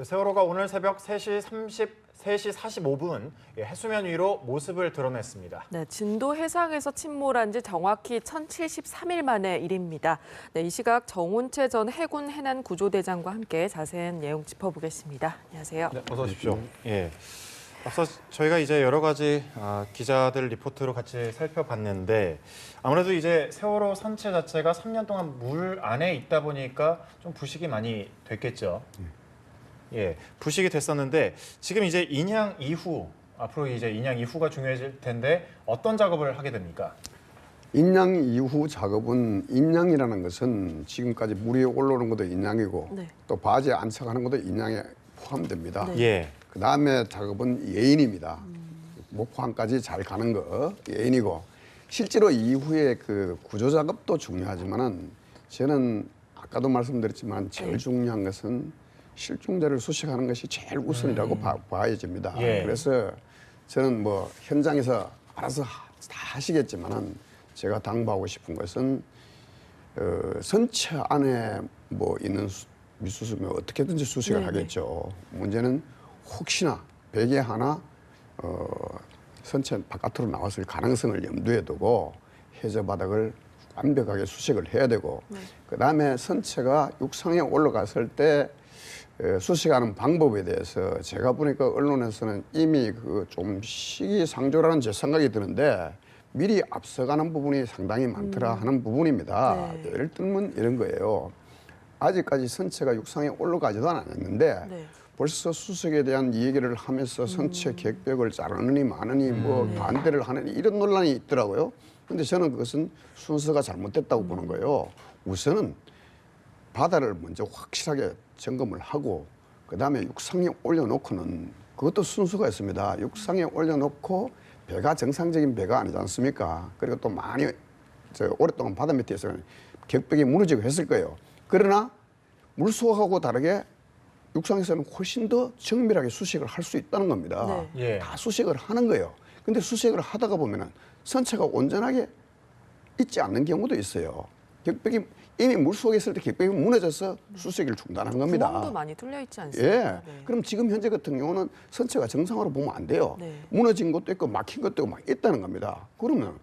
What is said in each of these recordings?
세월호가 오늘 새벽 3시 45분 해수면 위로 모습을 드러냈습니다. 네, 진도 해상에서 침몰한 지 정확히 1073일 만의 일입니다. 네, 이 시각 정운채 전 해군 해난 구조대장과 함께 자세한 내용 짚어보겠습니다. 안녕하세요. 네, 어서 오십시오. 예. 앞서 저희가 이제 여러 가지 기자들 리포트로 같이 살펴봤는데 아무래도 이제 세월호 선체 자체가 3년 동안 물 안에 있다 보니까 좀 부식이 많이 됐겠죠. 예, 부식이 됐었는데 지금 이제 인양 이후 앞으로 이제 인양 이후가 중요해질 텐데 어떤 작업을 하게 됩니까? 인양 이후 작업은 인양이라는 것은 지금까지 물 위에 올라오는 것도 인양이고 네. 또 바지에 안착하는 것도 인양에 포함됩니다. 네. 예. 그 다음에 작업은 예인입니다. 목포항까지 잘 가는 거 예인이고 실제로 이후에 그 구조 작업도 중요하지만은 저는 아까도 말씀드렸지만 제일 중요한 것은 실종자를 수색하는 것이 제일 우선이라고 봐야집니다. 예. 그래서 저는 뭐 현장에서 알아서 다 하시겠지만은 제가 당부하고 싶은 것은 선체 안에 뭐 있는 미수습이면 어떻게든지 수색을 하겠죠. 문제는 혹시나 베개 하나 선체 바깥으로 나왔을 가능성을 염두에 두고 해저 바닥을 완벽하게 수색을 해야 되고 그다음에 선체가 육상에 올라갔을 때 수색하는 방법에 대해서 제가 보니까 언론에서는 이미 그 좀 시기상조라는 제 생각이 드는데 미리 앞서가는 부분이 상당히 많더라 하는 부분입니다. 네. 예를 들면 이런 거예요. 아직까지 선체가 육상에 올라가지도 않았는데 벌써 수색에 대한 얘기를 하면서 선체 객벽을 자르느니 마느니 뭐 반대를 하느니 이런 논란이 있더라고요. 근데 저는 그것은 순서가 잘못됐다고 보는 거예요. 우선은 바다를 먼저 확실하게 점검을 하고 그다음에 육상에 올려놓고는 그것도 순서가 있습니다. 육상에 올려놓고 배가 정상적인 배가 아니지 않습니까? 그리고 또 많이 오랫동안 바다 밑에서 격벽이 무너지고 했을 거예요. 그러나 물속하고 다르게 육상에서는 훨씬 더 정밀하게 수색을 할 수 있다는 겁니다. 네. 예. 다 수색을 하는 거예요. 근데 수색을 하다가 보면은 선체가 온전하게 있지 않는 경우도 있어요. 격벽이 이미 물속에 있을 때 격벽이 무너져서 수색을 중단한 겁니다. 구멍도 많이 뚫려 있지 않습니까? 예. 네. 그럼 지금 현재 같은 경우는 선체가 정상으로 보면 안 돼요. 네. 무너진 것도 있고 막힌 것도 있고 막 있다는 겁니다. 그러면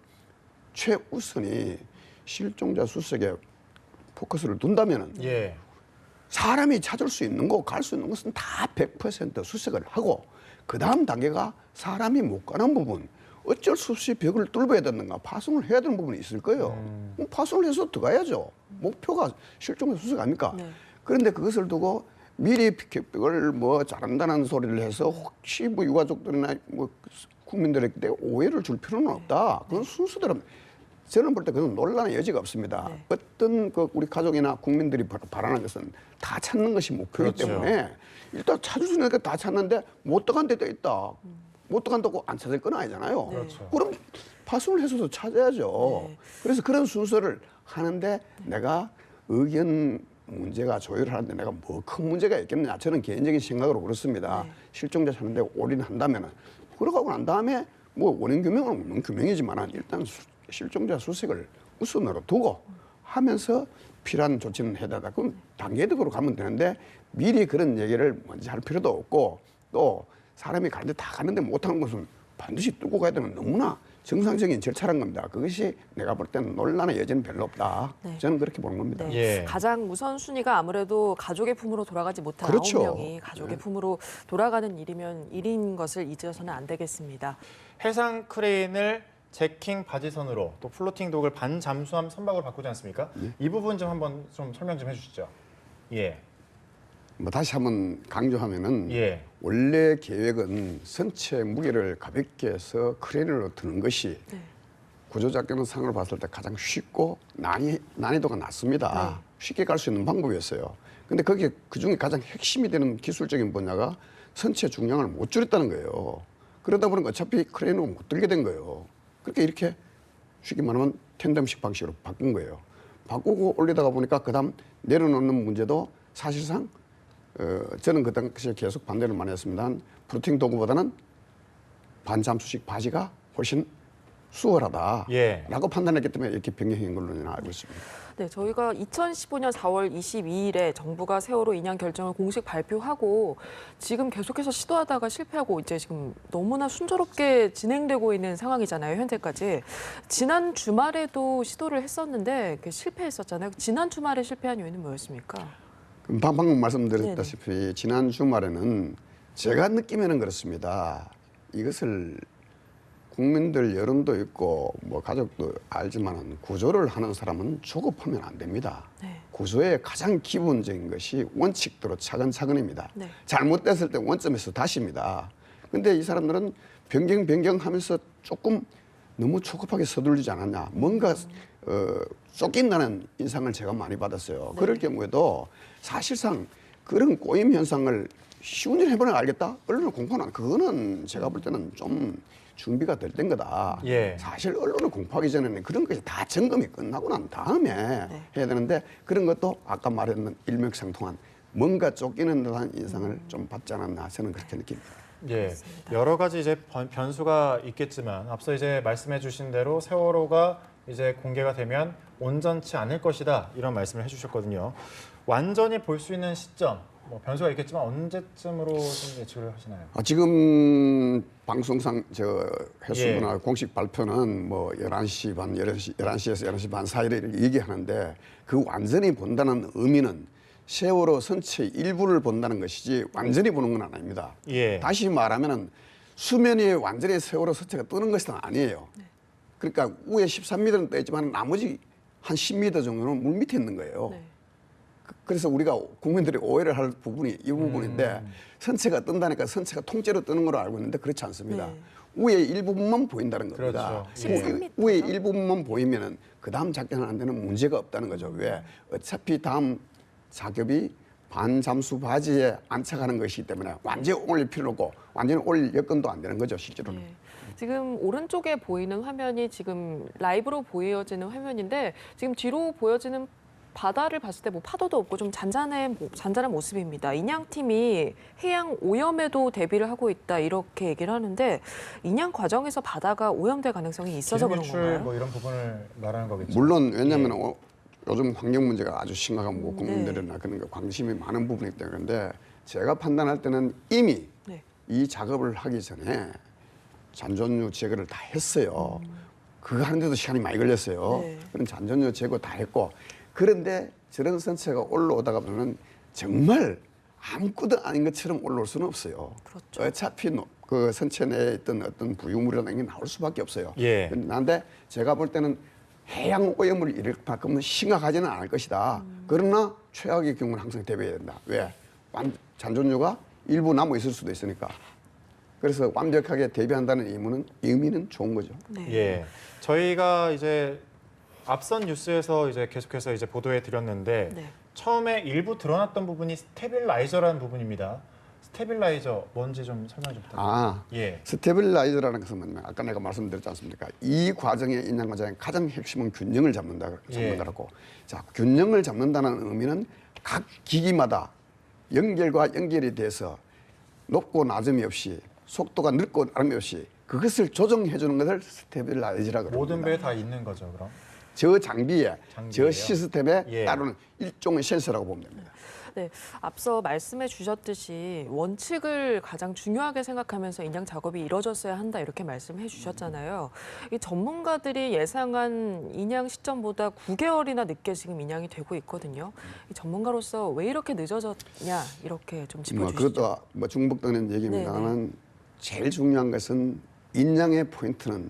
최우선이 실종자 수색에 포커스를 둔다면은 예. 사람이 찾을 수 있는 거, 갈 수 있는 것은 다 100% 수색을 하고 그 다음 단계가 사람이 못 가는 부분 어쩔 수 없이 벽을 뚫어야 되는가 파손을 해야 되는 부분이 있을 거예요. 그럼 파손을 해서 들어가야죠. 목표가 실종자 수색 아닙니까? 네. 그런데 그것을 두고 미리 벽을 뭐 자른다는 소리를 해서 혹시 뭐 유가족들이나 뭐 국민들에게 오해를 줄 필요는 없다. 그건 순서대로 저는 볼 때 그건 논란의 여지가 없습니다. 네. 어떤 그 우리 가족이나 국민들이 바라는 것은 다 찾는 것이 목표이기 그렇죠. 때문에 일단 찾을 수 있는 게 다 찾는데 못 들어간 데도 있다. 못 들어간다고 안 찾을 건 아니잖아요. 그렇죠. 그럼 파손을 해서도 찾아야죠. 네. 그래서 그런 순서를 하는데 내가 의견 문제가 조율하는데 내가 뭐 큰 문제가 있겠느냐. 저는 개인적인 생각으로 그렇습니다. 네. 실종자 찾는데 올인한다면은 그러고 난 다음에 뭐 원인 규명은 원인 규명이지만 일단 실종자 수색을 우선으로 두고 하면서 필요한 조치는 해야 된다. 그럼 단계적으로 가면 되는데 미리 그런 얘기를 먼저 할 필요도 없고 또 사람이 가는데 다 가는데 못하는 것은 반드시 뚫고 가야 되는 너무나 정상적인 절차란 겁니다. 그것이 내가 볼 때는 논란의 여지는 별로 없다. 네. 저는 그렇게 보는 겁니다. 네. 예. 가장 우선순위가 아무래도 가족의 품으로 돌아가지 못한 그렇죠. 9명이 가족의 품으로 돌아가는 일이면 일인 것을 잊어서는 안 되겠습니다. 해상 크레인을 제킹 바지선으로 또 플로팅 독을 반잠수함 선박으로 바꾸지 않습니까? 이 부분 좀 한번 좀 설명 좀 해주시죠. 예. 뭐 다시 한번 강조하면은 예. 원래 계획은 선체 무게를 가볍게 해서 크레인으로 드는 것이 네. 구조작전 상으로 봤을 때 가장 쉽고 난이도가 낮습니다. 쉽게 갈 수 있는 방법이었어요. 근데 그게 그중에 가장 핵심이 되는 기술적인 분야가 선체 중량을 못 줄였다는 거예요. 그러다 보니까 어차피 크레인으로 못 들게 된 거예요. 그렇게 이렇게 쉽게 말하면 텐덤식 방식으로 바꾼 거예요. 바꾸고 올리다가 보니까 그다음 내려놓는 문제도 사실상 저는 그 당시에 계속 반대를 많이 했습니다. 플로팅 도구보다는 반잠수식 바지가 훨씬 수월하다라고 예. 판단했기 때문에 이렇게 변경한 걸로 저는 알고 있습니다. 네, 저희가 2015년 4월 22일에 정부가 세월호 인양 결정을 공식 발표하고 지금 계속해서 시도하다가 실패하고 이제 지금 너무나 순조롭게 진행되고 있는 상황이잖아요, 현재까지. 지난 주말에도 시도를 했었는데 실패했었잖아요. 지난 주말에 실패한 요인은 뭐였습니까? 방금 말씀드렸다시피 지난 주말에는 제가 느끼면은 그렇습니다. 이것을 국민들 여론도 있고 뭐 가족도 알지만은 구조를 하는 사람은 조급하면 안 됩니다. 네. 구조의 가장 기본적인 것이 원칙대로 차근차근입니다. 네. 잘못됐을 때 원점에서 다시입니다. 근데 이 사람들은 변경하면서 조금 너무 초급하게 서두르지 않았냐. 뭔가 쫓긴다는 인상을 제가 많이 받았어요. 네. 그럴 경우에도 사실상 그런 꼬임 현상을 쉬운 일 해보면 알겠다. 언론을 공포하는 그거는 제가 볼 때는 좀 준비가 될 땐 거다. 예. 사실 언론을 공포하기 전에는 그런 것이 다 점검이 끝나고 난 다음에 해야 되는데 그런 것도 아까 말했는 일맥상통한 뭔가 쫓기는 듯한 인상을 좀 받지 않았나 저는 그렇게 느낍니다. 예, 여러 가지 이제 변수가 있겠지만 앞서 이제 말씀해주신 대로 세월호가 이제 공개가 되면 온전치 않을 것이다 이런 말씀을 해주셨거든요. 완전히 볼 수 있는 시점, 뭐 변수가 있겠지만 언제쯤으로 좀 예측을 하시나요? 지금 방송상 해수부나 예. 공식 발표는 뭐 11시 반, 11시에서 11시 반 사이를 얘기하는데 그 완전히 본다는 의미는 세월호 선체 일부를 본다는 것이지 완전히 보는 건 아닙니다. 예. 다시 말하면은 수면 위에 완전히 세월호 선체가 뜨는 것은 아니에요. 그러니까 위에 13m는 떠 있지만 나머지 한 10m 정도는 물 밑에 있는 거예요. 네. 그래서 우리가 국민들이 오해를 할 부분이 이 부분인데 선체가 뜬다니까 선체가 통째로 뜨는 걸로 알고 있는데 그렇지 않습니다. 네. 위에 일부분만 보인다는 겁니다. 그렇죠. 예. 13m. 위에 일부분만 보이면은 그 다음 작전하는 데는 문제가 없다는 거죠. 왜? 어차피 다음 작업이 반잠수 바지에 안착하는 것이기 때문에 완전히 올릴 필요 없고 완전히 올릴 여건도 안 되는 거죠, 실제로는. 네. 지금 오른쪽에 보이는 화면이 지금 라이브로 보여지는 화면인데 지금 뒤로 보여지는 바다를 봤을 때 뭐 파도도 없고 좀 잔잔한 모습입니다. 인양팀이 해양 오염에도 대비를 하고 있다 이렇게 얘기를 하는데 인양 과정에서 바다가 오염될 가능성이 있어서 그런 기술 건가요? 뭐 이런 부분을 말하는 거겠죠. 물론 왜냐하면 요즘 환경 문제가 아주 심각한 거고 네. 국민들이나 그런 거 관심이 많은 부분이기 때문에 그런데 제가 판단할 때는 이미 네. 이 작업을 하기 전에 잔존유 제거를 다 했어요. 그거 하는데도 시간이 많이 걸렸어요. 네. 그런 잔존유 제거 다 했고 그런데 저런 선체가 올라오다가 보면 정말 아무것도 아닌 것처럼 올라올 수는 없어요. 그렇죠. 어차피 그 선체 내에 있던 어떤 부유물이라는 게 나올 수밖에 없어요. 예. 그런데 제가 볼 때는 해양 오염을 일으킬 만큼은 심각하지는 않을 것이다. 그러나 최악의 경우는 항상 대비해야 된다. 왜? 잔존유가 일부 남아 있을 수도 있으니까. 그래서 완벽하게 대비한다는 의미는 좋은 거죠. 네. 예, 저희가 이제 앞선 뉴스에서 이제 계속해서 이제 보도해 드렸는데 네. 처음에 일부 드러났던 부분이 스테빌라이저라는 부분입니다. 스테빌라이저 뭔지 좀 설명 좀 부탁드립니다. 예. 스테빌라이저라는 것은 뭐냐면 아까 내가 말씀드렸지 않습니까? 이 과정의 인양 과정의 가장 핵심은 균형을 잡는 거라고. 자, 균형을 잡는다는 의미는 각 기기마다 연결과 연결이 돼서 높고 낮음이 없이 속도가 늦고 낮음이 없이 그것을 조정해 주는 것을 스테빌라이저라고 합니다. 모든 배에 다 있는 거죠, 그럼? 저 장비에, 장비예요? 저 시스템에 예. 따르는 일종의 센서라고 보면 됩니다. 네, 앞서 말씀해 주셨듯이 원칙을 가장 중요하게 생각하면서 인양 작업이 이뤄졌어야 한다 이렇게 말씀해 주셨잖아요. 이 전문가들이 예상한 인양 시점보다 9개월이나 늦게 지금 인양이 되고 있거든요. 이 전문가로서 왜 이렇게 늦어졌냐 이렇게 좀 짚어주시죠. 그것도 뭐 중복되는 얘기입니다만 네네. 제일 중요한 것은 인양의 포인트는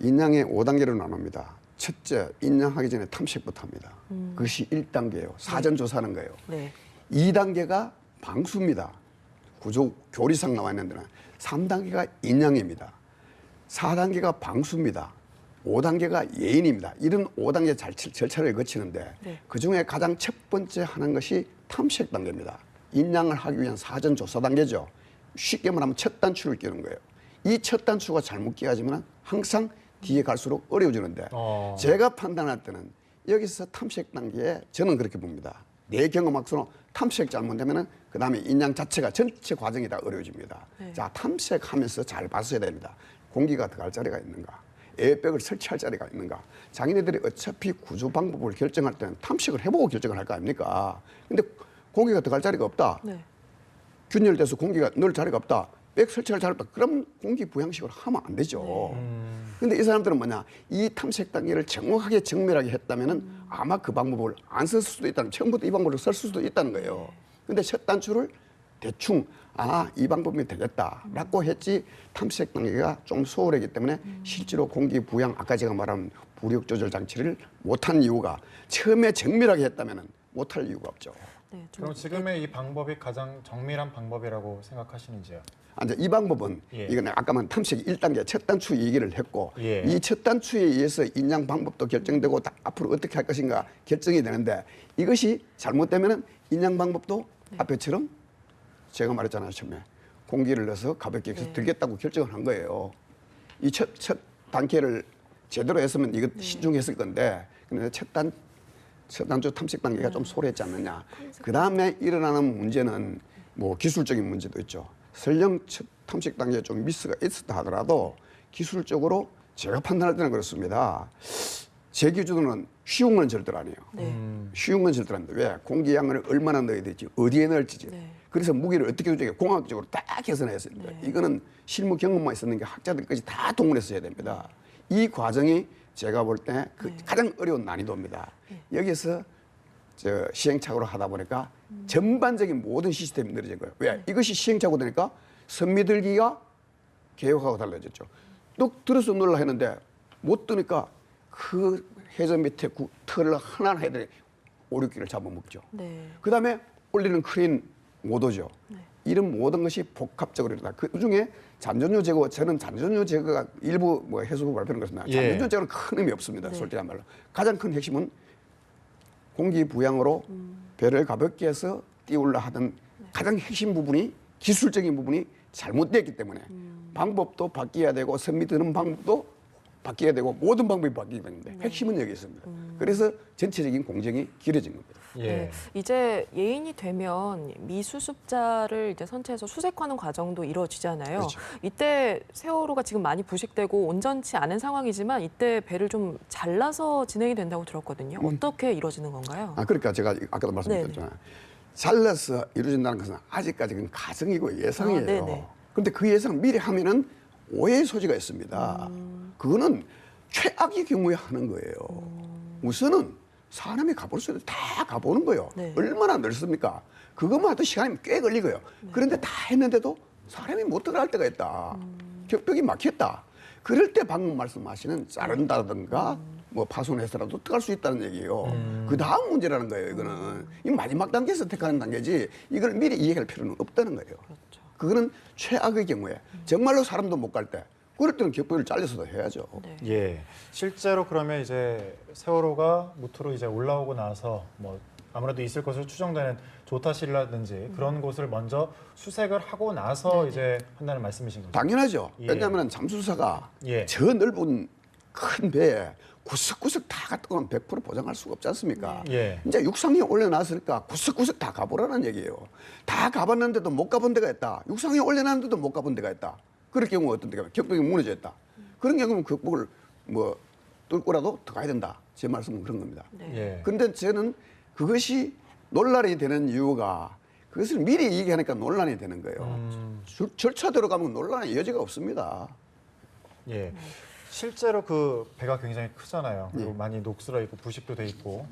인양의 5단계로 나눕니다. 첫째, 인양하기 전에 탐색부터 합니다. 그것이 1단계예요. 사전 조사하는 거예요. 네. 2단계가 방수입니다. 구조 교리상 나와 있는 데는 3단계가 인양입니다. 4단계가 방수입니다. 5단계가 예인입니다. 이런 5단계 절차를 거치는데 네. 그중에 가장 첫 번째 하는 것이 탐색 단계입니다. 인양을 하기 위한 사전 조사 단계죠. 쉽게 말하면 첫 단추를 끼는 거예요. 이 첫 단추가 잘못 끼어지면 항상 뒤에 갈수록 어려워지는데 제가 판단할 때는 여기서 탐색 단계에 저는 그렇게 봅니다. 내 경험학으로 탐색 잘못되면 그 다음에 인양 자체가 전체 과정이 다 어려워집니다. 네. 자, 탐색하면서 잘 봤어야 됩니다. 공기가 들어갈 자리가 있는가. 에어백을 설치할 자리가 있는가? 자기네들이 어차피 구조 방법을 결정할 때는 탐식을 해보고 결정을 할 거 아닙니까? 근데 공기가 들어갈 자리가 없다. 네. 균열돼서 공기가 넣을 자리가 없다. 백 설치할 자리가 없다. 그럼 공기 부양식을 하면 안 되죠. 근데 이 사람들은 뭐냐? 이 탐색 단계를 정확하게 정밀하게 했다면은 아마 그 방법을 안 썼을 수도 있다는, 처음부터 이 방법을 쓸 수도 있다는 거예요. 근데 첫 단추를 대충 이 방법이 되겠다라고 했지, 탐색 단계가 좀 소홀하기 때문에 실제로 공기 부양, 아까 제가 말한 부력 조절 장치를 못한 이유가, 처음에 정밀하게 했다면은 못할 이유가 없죠. 네, 그럼 지금의 이 방법이 가장 정밀한 방법이라고 생각하시는지요? 이제 이 방법은 예. 이거는 아까 말한 탐색 1단계 첫 단추 얘기를 했고, 예. 이 첫 단추에 의해서 인양 방법도 결정되고 앞으로 어떻게 할 것인가 결정이 되는데, 이것이 잘못되면은 인양 방법도 앞에처럼 제가 말했잖아요. 처음에 공기를 넣어서 가볍게 해서 들겠다고 결정을 한 거예요. 이 첫 단계를 제대로 했으면 이거 신중했을 건데, 근데 첫 단추 탐색 단계가 좀 소홀했지 않느냐. 그 다음에 일어나는 문제는 뭐 기술적인 문제도 있죠. 설령 첫 탐색 단계에 좀 미스가 있었다 하더라도 기술적으로 제가 판단할 때는 그렇습니다. 제 기준으로는 쉬운 건 절대로 아니에요. 쉬운 건 절대로 아닌데, 왜? 공기 양을 얼마나 넣어야 될지, 어디에 넣을지. 네. 그래서 무기를 어떻게 조정해 공학적으로 딱 계산했어야 됩니다. 이거는 실무 경험만 있었는 게 학자들까지 다 동원해서 해야 됩니다. 이 과정이 제가 볼 때 가장 어려운 난이도입니다. 여기서 시행착오를 하다 보니까 전반적인 모든 시스템이 늘어진 거예요. 왜? 이것이 시행착오 되니까 선미들기가 개혁하고 달라졌죠. 뚝 들어서 놀라 했는데 못 뜨니까 그 해저 밑에 털을 하나하나 해야 돼. 5, 6개를 잡아먹죠. 네. 그 다음에 올리는 크레인 못 오죠. 이런 모든 것이 복합적으로 일어나. 그 중에 잔전류 제거, 저는 잔전류 제거가 일부 뭐 해수부 발표는 그렇습니다. 예. 잔전류 제거는 큰 의미 없습니다. 솔직한 말로. 가장 큰 핵심은 공기 부양으로 배를 가볍게 해서 띄우려 하던 가장 핵심 부분이, 기술적인 부분이 잘못됐기 때문에 방법도 바뀌어야 되고 선미 드는 방법도 바뀌어야 되고 모든 방법이 바뀌기 때문에 핵심은 여기 있습니다. 그래서 전체적인 공정이 길어진 겁니다. 예. 네, 이제 예인이 되면 미수습자를 이제 선체에서 수색하는 과정도 이루어지잖아요. 그렇죠. 이때 세월호가 지금 많이 부식되고 온전치 않은 상황이지만 이때 배를 좀 잘라서 진행이 된다고 들었거든요. 어떻게 이루어지는 건가요? 그러니까 제가 아까도 말씀드렸잖아요. 잘라서 이루어진다는 것은 아직까지는 가정이고 예상이에요. 네네. 그런데 그 예상 미리 하면은 오해의 소지가 있습니다. 그거는 최악의 경우에 하는 거예요. 우선은 사람이 가볼 수 있는 다 가보는 거예요. 네. 얼마나 넓습니까? 그것만 해도 시간이 꽤 걸리고요. 그런데 다 했는데도 사람이 못 들어갈 때가 있다. 격벽이 막혔다. 그럴 때 방금 말씀하시는 자른다든가 뭐 파손해서라도 들어갈 수 있다는 얘기예요. 그 다음 문제라는 거예요. 이거는 이 마지막 단계에서 택하는 단계지 이걸 미리 이해할 필요는 없다는 거예요. 그렇죠. 그거는 최악의 경우에 정말로 사람도 못 갈 때, 그럴 때는 격벽을 잘라서도 해야죠. 네. 예. 실제로 그러면 이제 세월호가 무트로 이제 올라오고 나서 뭐 아무래도 있을 것으로 추정되는 조타실이라든지 그런 곳을 먼저 수색을 하고 나서 이제 한다는 말씀이신 거죠? 당연하죠. 예. 왜냐하면 잠수사가 예. 저 넓은 큰 배에 구석구석 다 갔다 오면 100% 보장할 수가 없지 않습니까? 예. 이제 육상에 올려놨으니까 구석구석 다 가보라는 얘기예요. 다 가봤는데도 못 가본 데가 있다. 육상에 올려놨는데도 못 가본 데가 있다. 그럴 경우 어떤 데가 격벽이 무너져 있다. 그런 경우는 격벽을 뭐 뚫고라도 더 가야 된다. 제 말씀은 그런 겁니다. 네. 예. 그런데 저는 그것이 논란이 되는 이유가, 그것을 미리 얘기하니까 논란이 되는 거예요. 절차대로 가면 논란의 여지가 없습니다. 예. 실제로 그 배가 굉장히 크잖아요. 그리고 많이 녹슬어 있고 부식도 돼 있고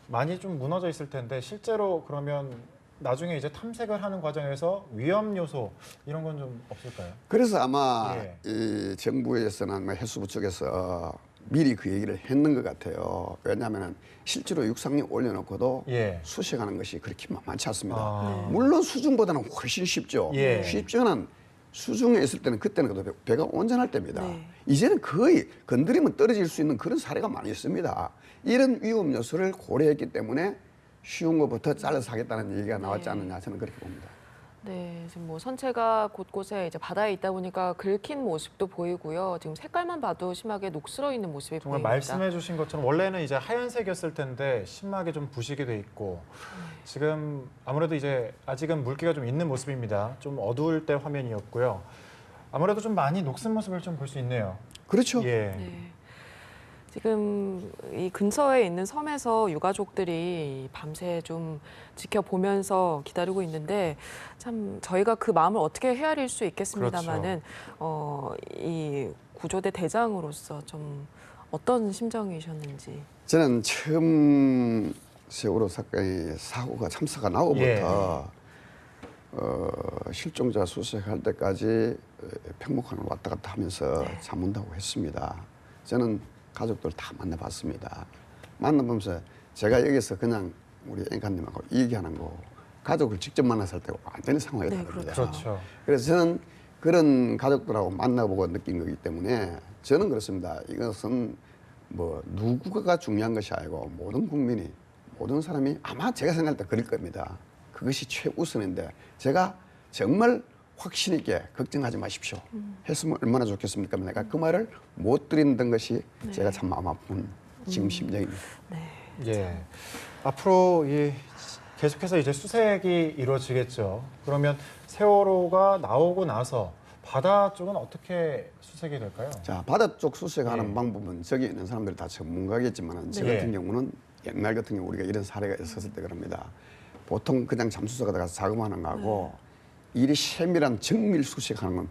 많이 좀 무너져 있을 텐데 실제로 그러면 나중에 이제 탐색을 하는 과정에서 위험 요소 이런 건 좀 없을까요? 그래서 아마 예. 이 정부에서나 뭐 해수부 쪽에서 미리 그 얘기를 했는 것 같아요. 왜냐하면 실제로 육상에 올려놓고도 예. 수색하는 것이 그렇게 만만치 않습니다. 아. 물론 수중보다는 훨씬 쉽죠. 예. 쉽지만 수중에 있을 때는 그때는 그래도 배가 온전할 때입니다. 네. 이제는 거의 건드리면 떨어질 수 있는 그런 사례가 많이 있습니다. 이런 위험 요소를 고려했기 때문에 쉬운 것부터 잘라서 하겠다는 얘기가 나왔지 않느냐, 저는 그렇게 봅니다. 네, 지금 뭐 선체가 곳곳에 이제 바다에 있다 보니까 긁힌 모습도 보이고요. 지금 색깔만 봐도 심하게 녹슬어 있는 모습이 정말 보입니다. 말씀해주신 것처럼 원래는 이제 하얀색이었을 텐데 심하게 좀 부식이 돼 있고 지금 아무래도 이제 아직은 물기가 좀 있는 모습입니다. 좀 어두울 때 화면이었고요. 아무래도 좀 많이 녹슨 모습을 좀 볼 수 있네요. 그렇죠. 예. 네. 지금 이 근처에 있는 섬에서 유가족들이 밤새 좀 지켜보면서 기다리고 있는데 참 저희가 그 마음을 어떻게 헤아릴 수 있겠습니다마는 이 구조대 대장으로서 좀 어떤 심정이셨는지. 저는 처음 세월호 사건이 사고가 참사가 나고부터 실종자 수색할 때까지 평목항을 왔다 갔다 하면서 잠문다고 했습니다. 저는 가족들 다 만나봤습니다. 만나보면서 제가 여기서 그냥 우리 앵커님하고 얘기하는 거 가족을 직접 만났을 때 완전히 상황이 다릅니다. 그렇죠. 그래서 저는 그런 가족들하고 만나보고 느낀 거기 때문에 저는 그렇습니다. 이것은 뭐 누구가 중요한 것이 아니고 모든 국민이 모든 사람이 아마 제가 생각할 때 그럴 겁니다. 그것이 최우선인데 제가 정말 확신 있게 걱정하지 마십시오. 했으면 얼마나 좋겠습니까? 내가 그 말을 못 드린다는 것이 제가 참 마음 아픈 지금 심정입니다. 네. 예. 앞으로 계속해서 이제 수색이 이루어지겠죠. 그러면 세월호가 나오고 나서 바다 쪽은 어떻게 수색이 될까요? 자, 바다 쪽 수색하는 예. 방법은 저기 있는 사람들이 다 전문가겠지만 저 네. 같은 경우는 옛날 같은 경우 우리가 이런 사례가 있었을 때 그럽니다. 보통 그냥 잠수사가 들어가서 작업하는 거하고 일이 세밀한 정밀 수색하는 건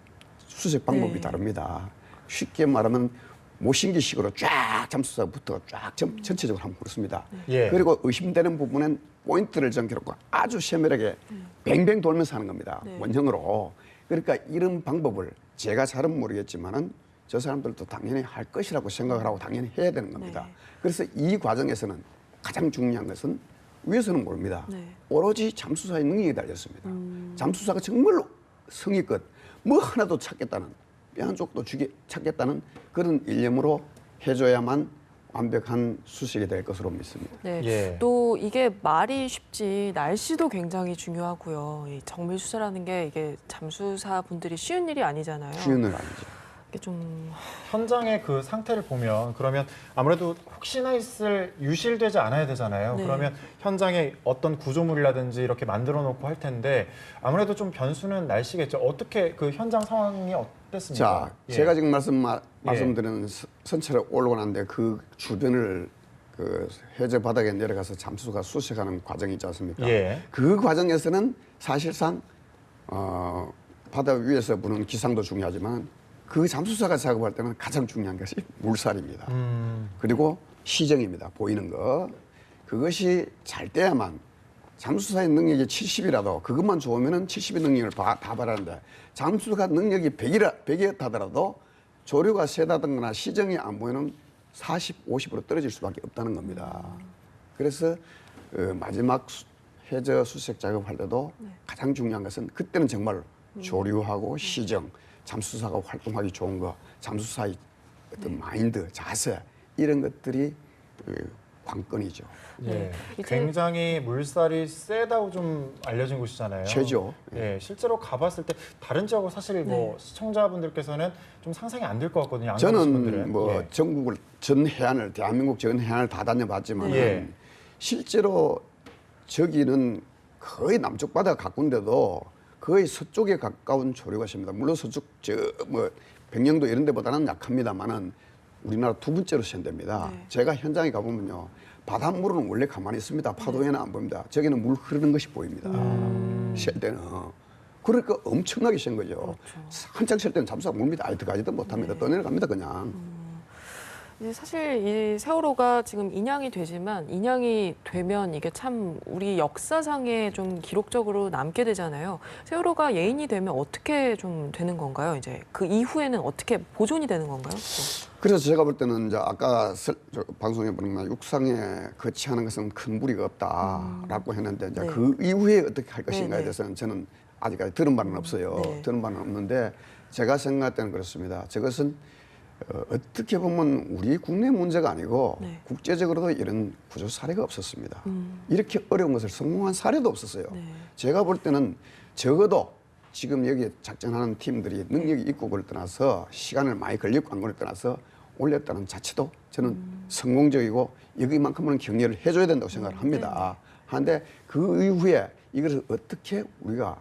수색 방법이 네. 다릅니다. 쉽게 말하면 모신기식으로 쫙 잠수사부터 쫙 전체적으로 한번 그렇습니다. 예. 그리고 의심되는 부분엔 포인트를 정해놓고 아주 세밀하게 뱅뱅 돌면서 하는 겁니다. 네. 원형으로. 그러니까 이런 방법을 제가 잘은 모르겠지만은 저 사람들도 당연히 할 것이라고 생각을 하고 당연히 해야 되는 겁니다. 네. 그래서 이 과정에서는 가장 중요한 것은 위에서는 모릅니다. 네. 오로지 잠수사의 능력이 달렸습니다. 잠수사가 정말로 성의껏 뭐 하나도 찾겠다는 뼈 한 쪽도 찾겠다는 그런 일념으로 해줘야만 완벽한 수색이 될 것으로 믿습니다. 네. 예. 또 이게 말이 쉽지 날씨도 굉장히 중요하고요. 이 정밀 수사라는 게 이게 잠수사 분들이 쉬운 일이 아니잖아요. 쉬운 일 아니죠. 이게 좀 현장의 그 상태를 보면 그러면 아무래도 혹시나 있을 유실되지 않아야 되잖아요. 네. 그러면 현장에 어떤 구조물이라든지 이렇게 만들어 놓고 할 텐데 아무래도 좀 변수는 날씨겠죠. 어떻게 그 현장 상황이 어땠습니까? 자, 예. 제가 지금 말씀드리는 선체를 올라고 났는데 그 주변을 그 해저 바닥에 내려가서 잠수가 수색하는 과정이 있지 않습니까? 예. 그 과정에서는 사실상 바다 위에서 부는 기상도 중요하지만 그 잠수사가 작업할 때는 가장 중요한 것이 물살입니다. 그리고 시정입니다. 보이는 거. 그것이 잘 돼야만 잠수사의 능력이 70이라도 그것만 좋으면은 70의 능력을 다 발하는데 잠수가 능력이 100이었다 하더라도 조류가 세다든가 시정이 안 보이는 40, 50으로 떨어질 수밖에 없다는 겁니다. 그래서 마지막 해저 수색 작업할 때도 가장 중요한 것은 그때는 정말 조류하고 시정, 잠수사가 활동하기 좋은 거, 잠수사의 어떤 마인드, 자세 이런 것들이 관건이죠. 예. 이제- 굉장히 물살이 세다고 좀 알려진 곳이잖아요. 최죠. 예, 실제로 가봤을 때 다른 지역은 사실 뭐 시청자분들께서는 좀 상상이 안 될 것 같거든요. 안 가보신 분들은. 저는 뭐 예. 전국을 전 해안을 대한민국 전 해안을 다 다녀봤지만 예. 실제로 저기는 거의 남쪽 바다 가까운데도 거의 서쪽에 가까운 조류가 있습니다. 물론 서쪽 뭐 백령도 이런 데보다는 약합니다만은 우리나라 두 번째로 센답니다. 네. 제가 현장에 가보면요. 바닷물은 원래 가만히 있습니다. 파도에는 안 보입니다. 저기는 물 흐르는 것이 보입니다. 셀 때는. 그러니까 엄청나게 센 거죠. 한창 셀 때는 잠수가 뭡니다. 아예 들어가지도 못합니다. 떠내려갑니다 그냥. 이제 사실 이 세월호가 지금 인양이 되지만 인양이 되면 이게 참 우리 역사상에 좀 기록적으로 남게 되잖아요. 세월호가 예인이 되면 어떻게 좀 되는 건가요? 이제 그 이후에는 어떻게 보존이 되는 건가요? 그래서 제가 볼 때는 이제 아까 방송에 보니까 육상에 거치하는 것은 큰 무리가 없다라고 했는데 이제 네. 그 이후에 어떻게 할 것인가에 네. 대해서는 저는 아직까지 들은 바는 없어요. 네. 들은 바는 없는데 제가 생각할 때는 그렇습니다. 저것은 어떻게 보면 우리 국내 문제가 아니고 네. 국제적으로도 이런 구조 사례가 없었습니다. 이렇게 어려운 것을 성공한 사례도 없었어요. 네. 제가 볼 때는 적어도 지금 여기 작전하는 팀들이 능력이 있고 그걸 떠나서 시간을 많이 걸렸고 한 걸 떠나서 올렸다는 자체도 저는 성공적이고 여기만큼은 격려를 해줘야 된다고 생각을 합니다. 하는데 그 이후에 이것을 어떻게 우리가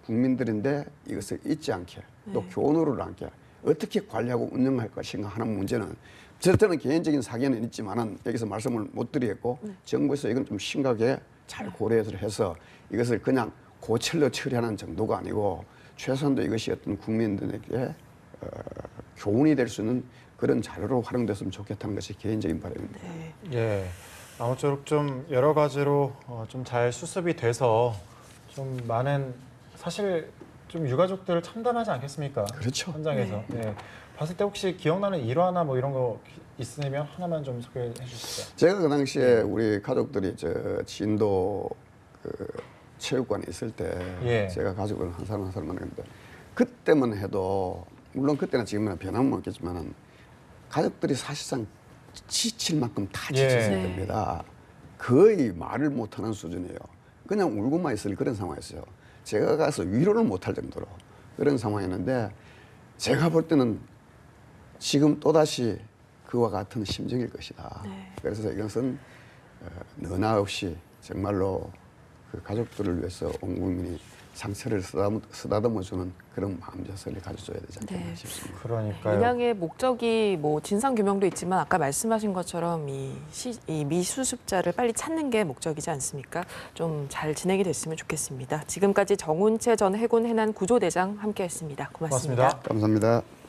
국민들인데 이것을 잊지 않게 또 교훈으로 남게 어떻게 관리하고 운영할 것인가 하는 문제는 저는 개인적인 사견은 있지만은 여기서 말씀을 못 드리겠고 정부에서 이건 좀 심각하게 잘 고려해서 해서 이것을 그냥 고철로 처리하는 정도가 아니고 최소한도 이것이 어떤 국민들에게 교훈이 될 수 있는 그런 자료로 활용됐으면 좋겠다는 것이 개인적인 바람입니다. 네. 예. 아무쪼록 좀 여러 가지로 좀 잘 수습이 돼서 좀 많은 사실 좀 유가족들을 참담하지 않겠습니까? 그렇죠. 현장에서. 예. 봤을 때 혹시 기억나는 일화나 뭐 이런 거 있으면 하나만 좀 소개해 주시죠. 제가 그 당시에 우리 가족들이 저 진도 그 체육관에 있을 때 예. 제가 가족을 한 사람 한 사람 만났는데 그때만 해도 물론 그때나 지금이나 변함은 없겠지만은 가족들이 사실상 지칠 만큼 다 예. 지쳤을 네. 겁니다. 거의 말을 못하는 수준이에요. 그냥 울고만 있을 그런 상황이었어요. 제가 가서 위로를 못할 정도로 그런 상황이었는데 제가 볼 때는 지금 또다시 그와 같은 심정일 것이다. 네. 그래서 이것은 너나 없이 정말로 그 가족들을 위해서 온 국민이 상처를 쓰다듬어주는 그런 마음 자세를 가져줘야 되지 않겠나 네. 싶습니다. 그러니까요. 인양의 목적이 뭐 진상 규명도 있지만 아까 말씀하신 것처럼 이 미수습자를 빨리 찾는 게 목적이지 않습니까? 좀 잘 진행이 됐으면 좋겠습니다. 지금까지 정운채 전 해군 해난 구조대장 함께했습니다. 고맙습니다. 고맙습니다. 감사합니다.